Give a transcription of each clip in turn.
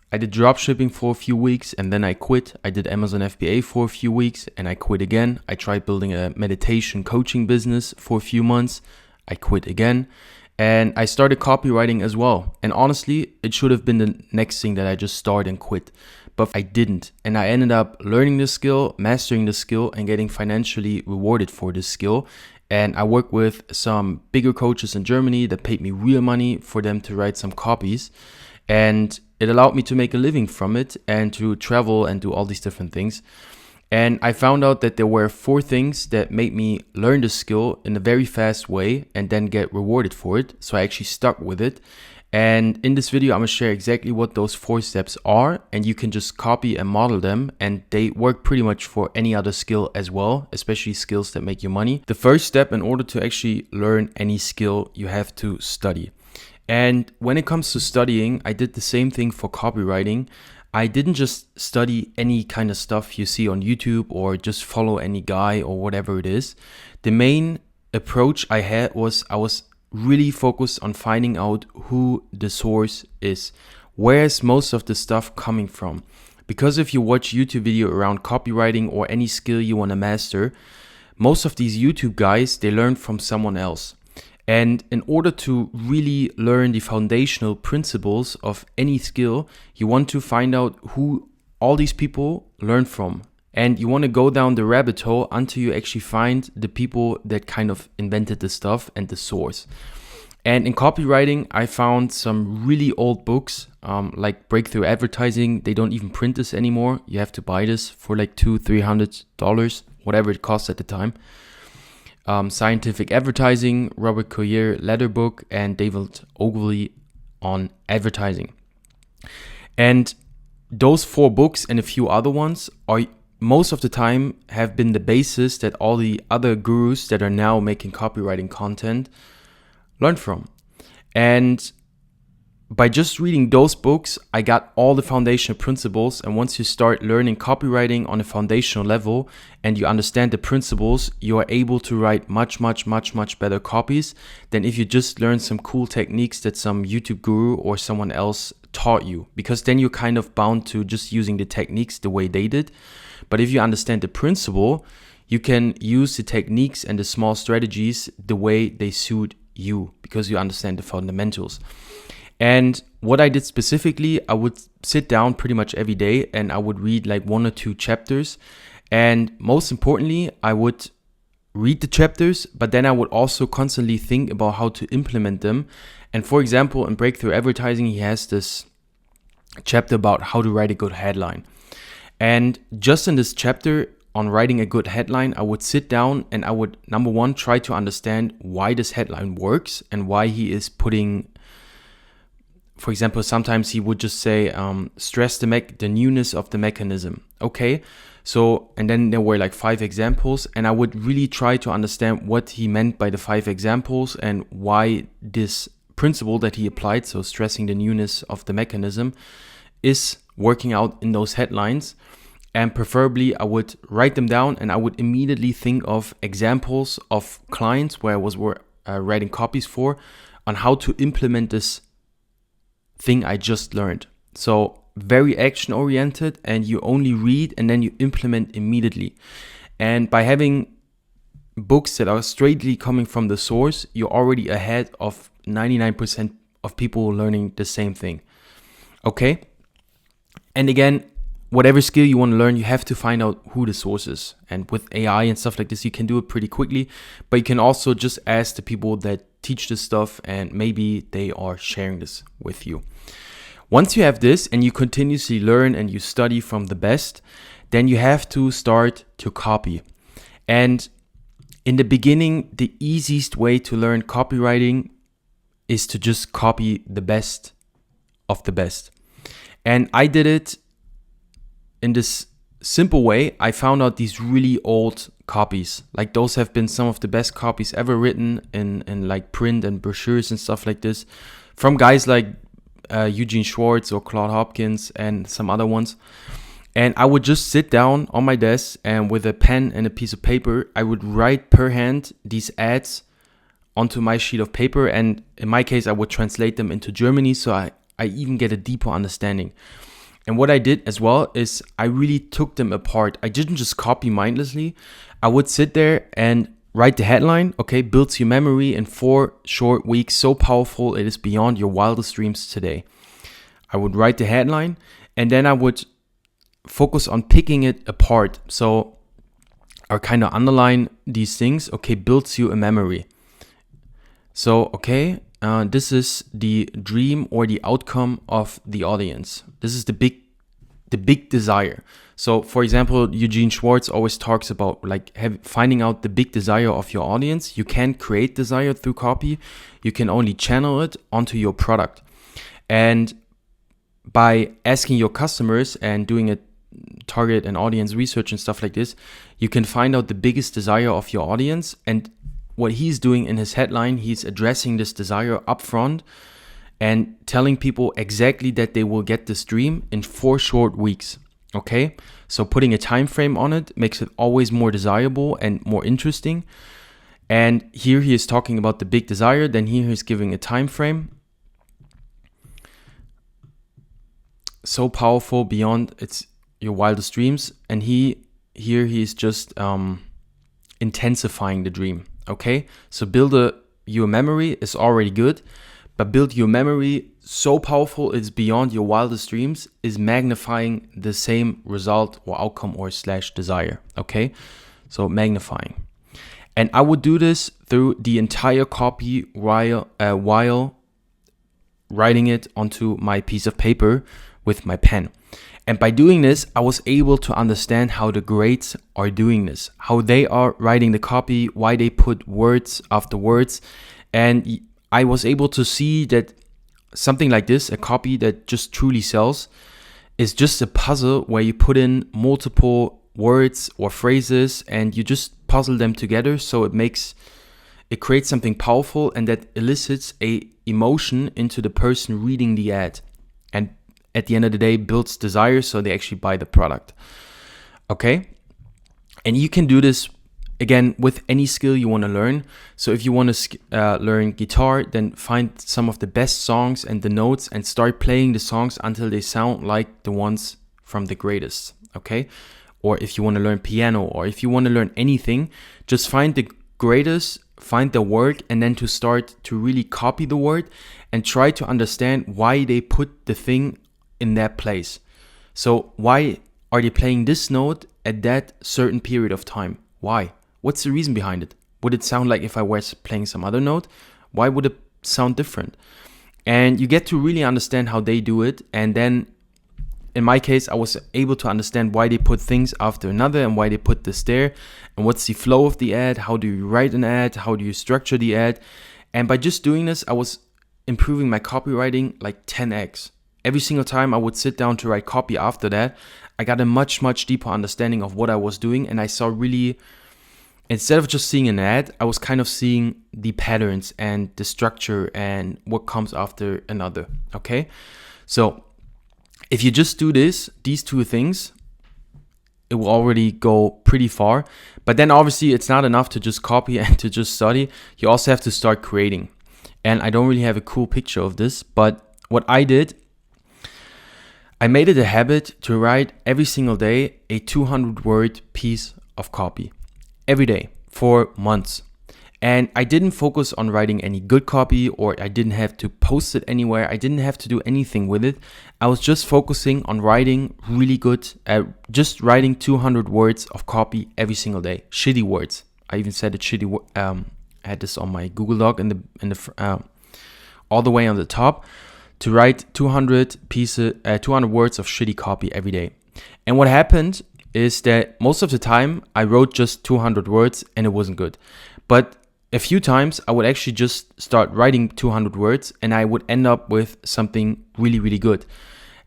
I did dropshipping for a few weeks and then I quit. I did Amazon FBA for a few weeks and I quit again. I tried building a meditation coaching business for a few months. I quit again. And I started copywriting as well. And honestly, it should have been the next thing that I just start and quit. But I didn't. And I ended up learning the skill, mastering the skill, and getting financially rewarded for this skill. And I work with some bigger coaches in Germany that paid me real money for them to write some copies. And it allowed me to make a living from it and to travel and do all these different things. And I found out that there were 4 things that made me learn the skill in a very fast way and then get rewarded for it. So I actually stuck with it. And in this video, I'm going to share exactly what those 4 steps are. And you can just copy and model them. And they work pretty much for any other skill as well, especially skills that make you money. The first step, in order to actually learn any skill, you have to study. And when it comes to studying, I did the same thing for copywriting. I didn't just study any kind of stuff you see on YouTube or just follow any guy or whatever it is. The main approach I had was I was really focused on finding out who the source is. Where's most of the stuff coming from? Because if you watch YouTube video around copywriting or any skill you want to master, most of these YouTube guys, they learn from someone else. And in order to really learn the foundational principles of any skill, you want to find out who all these people learn from. And you want to go down the rabbit hole until you actually find the people that kind of invented the stuff and the source. And in copywriting, I found some really old books, like Breakthrough Advertising. They don't even print this anymore. You have to buy this for like $200-$300, whatever it costs at the time. Scientific Advertising, Robert Collier Leather Book, and David Ogilvy on advertising. And those 4 books and a few other ones are most of the time have been the basis that all the other gurus that are now making copywriting content learn from. And by just reading those books, I got all the foundational principles. And once you start learning copywriting on a foundational level and you understand the principles, you are able to write much better copies than if you just learn some cool techniques that some YouTube guru or someone else taught you. Because then you're kind of bound to just using the techniques the way they did. But if you understand the principle, you can use the techniques and the small strategies the way they suit you because you understand the fundamentals. And what I did specifically, I would sit down pretty much every day and I would read like 1 or 2 chapters. And most importantly, I would read the chapters, but then I would also constantly think about how to implement them. And for example, in Breakthrough Advertising, he has this chapter about how to write a good headline. And just in this chapter on writing a good headline, I would sit down and I would, number 1, try to understand why this headline works and why he is putting. For example, sometimes he would just say, stress the newness of the mechanism. Okay, so, and then there were like 5 examples, and I would really try to understand what he meant by the 5 examples and why this principle that he applied, so stressing the newness of the mechanism, is working out in those headlines. And preferably, I would write them down and I would immediately think of examples of clients where I was writing copies for on how to implement this thing I just learned. So very action oriented, and you only read and then you implement immediately. And by having books that are straightly coming from the source, you're already ahead of 99% of people learning the same thing. Okay? And again, whatever skill you want to learn, you have to find out who the source is. And with AI and stuff like this, you can do it pretty quickly, but you can also just ask the people that teach this stuff and maybe they are sharing this with you. Once you have this and you continuously learn and you study from the best, then you have to start to copy. And in the beginning, the easiest way to learn copywriting is to just copy the best of the best. And I did it in this simple way. I found out these really old copies. Like those have been some of the best copies ever written in like print and brochures and stuff like this from guys like Eugene Schwartz or Claude Hopkins and some other ones. And I would just sit down on my desk and with a pen and a piece of paper, I would write per hand these ads onto my sheet of paper. And in my case, I would translate them into Germany so I even get a deeper understanding. And what I did as well is I really took them apart. I didn't just copy mindlessly. I would sit there and write the headline, okay, builds your memory in 4 short weeks, so powerful it is beyond your wildest dreams today. I would write the headline and then I would focus on picking it apart. So I kind of underline these things, okay, builds you a memory. So, okay, this is the dream or the outcome of the audience. This is the big desire. So, for example, Eugene Schwartz always talks about finding out the big desire of your audience. You can't create desire through copy. You can only channel it onto your product. And by asking your customers and doing a target and audience research and stuff like this, you can find out the biggest desire of your audience. And what he's doing in his headline, he's addressing this desire upfront and telling people exactly that they will get this dream in 4 short weeks. Okay, so putting a time frame on it makes it always more desirable and more interesting. And here he is talking about the big desire, then here he's giving a time frame. So powerful beyond your wildest dreams. And he's just intensifying the dream. Okay, so build your memory is already good, but build your memory so powerful it's beyond your wildest dreams is magnifying the same result or outcome or / desire. Okay, so magnifying. And I would do this through the entire copy while writing it onto my piece of paper with my pen. And by doing this, I was able to understand how the greats are doing this, how they are writing the copy, why they put words after words. And I was able to see that something like this, a copy that just truly sells, is just a puzzle where you put in multiple words or phrases and you just puzzle them together. So it creates something powerful and that elicits a emotion into the person reading the ad. And at the end of the day, builds desire so they actually buy the product. Okay? And you can do this, again, with any skill you want to learn. So if you want to learn guitar, then find some of the best songs and the notes and start playing the songs until they sound like the ones from the greatest. Okay? Or if you want to learn piano or if you want to learn anything, just find the greatest, find the word, and then to start to really copy the word and try to understand why they put the thing in that place. So why are they playing this note at that certain period of time? Why? What's the reason behind it? Would it sound like if I was playing some other note? Why would it sound different? And you get to really understand how they do it. And then in my case, I was able to understand why they put things after another and why they put this there and what's the flow of the ad. How do you write an ad? How do you structure the ad? And by just doing this, I was improving my copywriting like 10x. Every single time I would sit down to write copy after that, I got a much, much deeper understanding of what I was doing. And I saw really, instead of just seeing an ad, I was kind of seeing the patterns and the structure and what comes after another. Okay. So if you just do these 2 things, it will already go pretty far. But then obviously it's not enough to just copy and to just study. You also have to start creating. And I don't really have a cool picture of this, but what I did, I made it a habit to write every single day a 200-word piece of copy every day for months. And I didn't focus on writing any good copy, or I didn't have to post it anywhere. I didn't have to do anything with it. I was just focusing on writing really good, just writing 200 words of copy every single day. Shitty words. I even said it shitty. I had this on my Google Doc in the all the way on the top. To write 200 words of shitty copy every day. And what happened is that most of the time I wrote just 200 words and it wasn't good. But a few times I would actually just start writing 200 words and I would end up with something really, really good.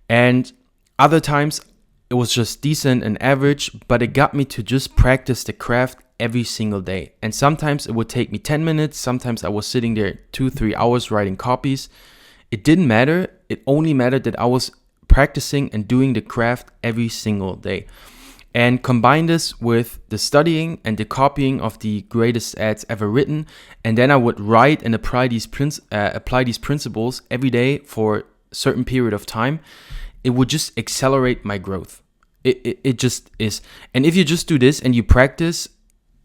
And other times it was just decent and average, but it got me to just practice the craft every single day. And sometimes it would take me 10 minutes. Sometimes I was sitting there 2-3 hours writing copies. It didn't matter. It only mattered that I was practicing and doing the craft every single day. And combine this with the studying and the copying of the greatest ads ever written. And then I would write and apply these principles every day for a certain period of time. it would just accelerate my growth. It just is. And if you just do this and you practice,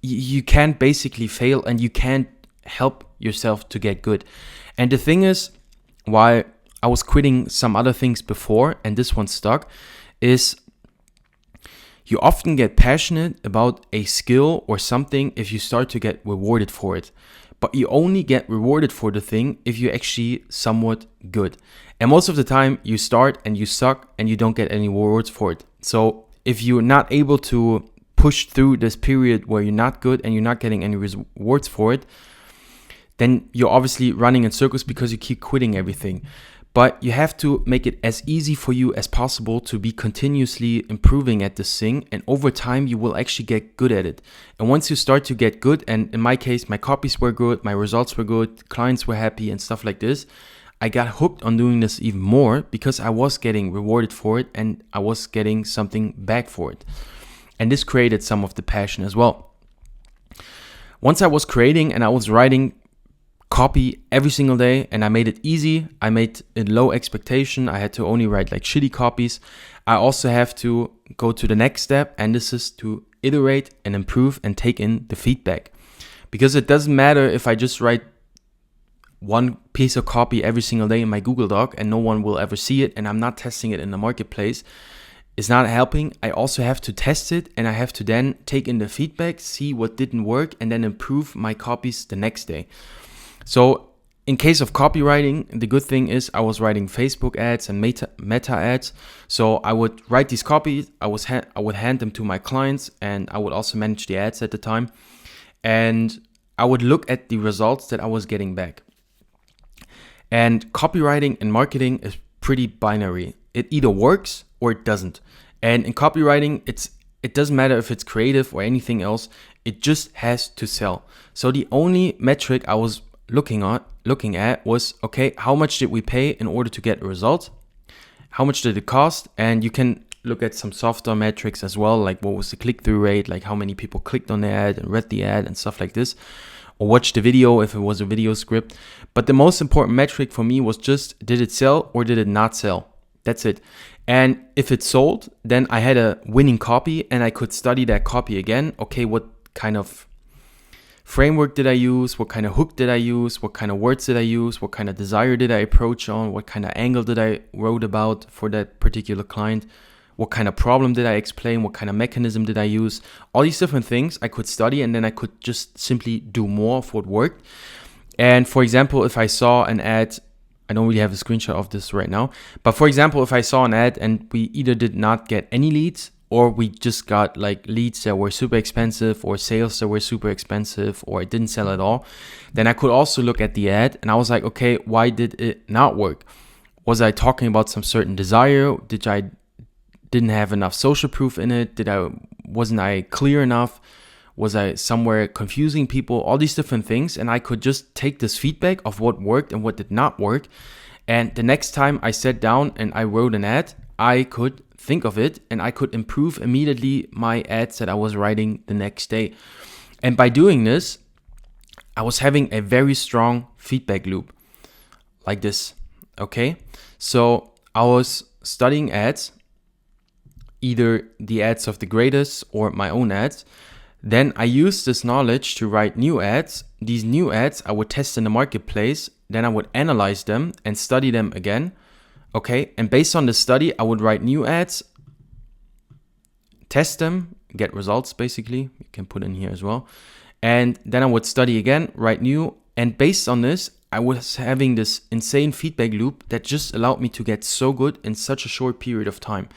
you can't basically fail and you can't help yourself to get good. And the thing is, why I was quitting some other things before and this one stuck, is you often get passionate about a skill or something if you start to get rewarded for it. But you only get rewarded for the thing if you're actually somewhat good. And most of the time you start and you suck and you don't get any rewards for it. So if you're not able to push through this period where you're not good and you're not getting any rewards for it, then you're obviously running in circles because you keep quitting everything. But you have to make it as easy for you as possible to be continuously improving at this thing. And over time, you will actually get good at it. And once you start to get good, and in my case, my copies were good, my results were good, clients were happy and stuff like this, I got hooked on doing this even more because I was getting rewarded for it and I was getting something back for it. And this created some of the passion as well. Once I was creating and I was writing copy every single day and I made it easy, I made it low expectation, I had to only write like shitty copies. I also have to go to the next step, and this is to iterate and improve and take in the feedback. Because it doesn't matter if I just write one piece of copy every single day in my Google Doc and no one will ever see it and I'm not testing it in the marketplace. It's not helping. I also have to test it and I have to then take in the feedback, see what didn't work, and then improve my copies the next day. So in case of copywriting, the good thing is I was writing Facebook ads and meta ads. So I would write these copies, I would hand them to my clients, and I would also manage the ads at the time. And I would look at the results that I was getting back. And copywriting and marketing is pretty binary. It either works or it doesn't. And in copywriting, it doesn't matter if it's creative or anything else. It just has to sell. So the only metric I was looking at was, okay, how much did we pay in order to get a result? How much did it cost? And you can look at some softer metrics as well, like what was the click-through rate, like how many people clicked on the ad and read the ad and stuff like this, or watched the video if it was a video script. But the most important metric for me was just, did it sell or did it not sell? That's it. And if it sold, then I had a winning copy and I could study that copy again. Okay, what kind of framework did I use? What kind of hook did I use? What kind of words did I use? What kind of desire did I approach on? What kind of angle did I wrote about for that particular client? What kind of problem did I explain? What kind of mechanism did I use? All these different things I could study, and then I could just simply do more of what worked. And for example, if I saw an ad, I don't really have a screenshot of this right now, but for example, if I saw an ad and we either did not get any leads, or we just got like leads that were super expensive or sales that were super expensive, or it didn't sell at all, then I could also look at the ad and I was like, okay, why did it not work? Was I talking about some certain desire? Didn't have enough social proof in it? Wasn't I clear enough? Was I somewhere confusing people? All these different things. And I could just take this feedback of what worked and what did not work. And the next time I sat down and I wrote an ad, I could think of it and I could improve immediately my ads that I was writing the next day. And by doing this, I was having a very strong feedback loop like this. Okay. So I was studying ads, either the ads of the greatest or my own ads. Then I used this knowledge to write new ads. These new ads I would test in the marketplace. Then I would analyze them and study them again. Okay, and based on the study, I would write new ads, test them, get results basically. You can put in here as well. And then I would study again, write new. And based on this, I was having this insane feedback loop that just allowed me to get so good in such a short period of time.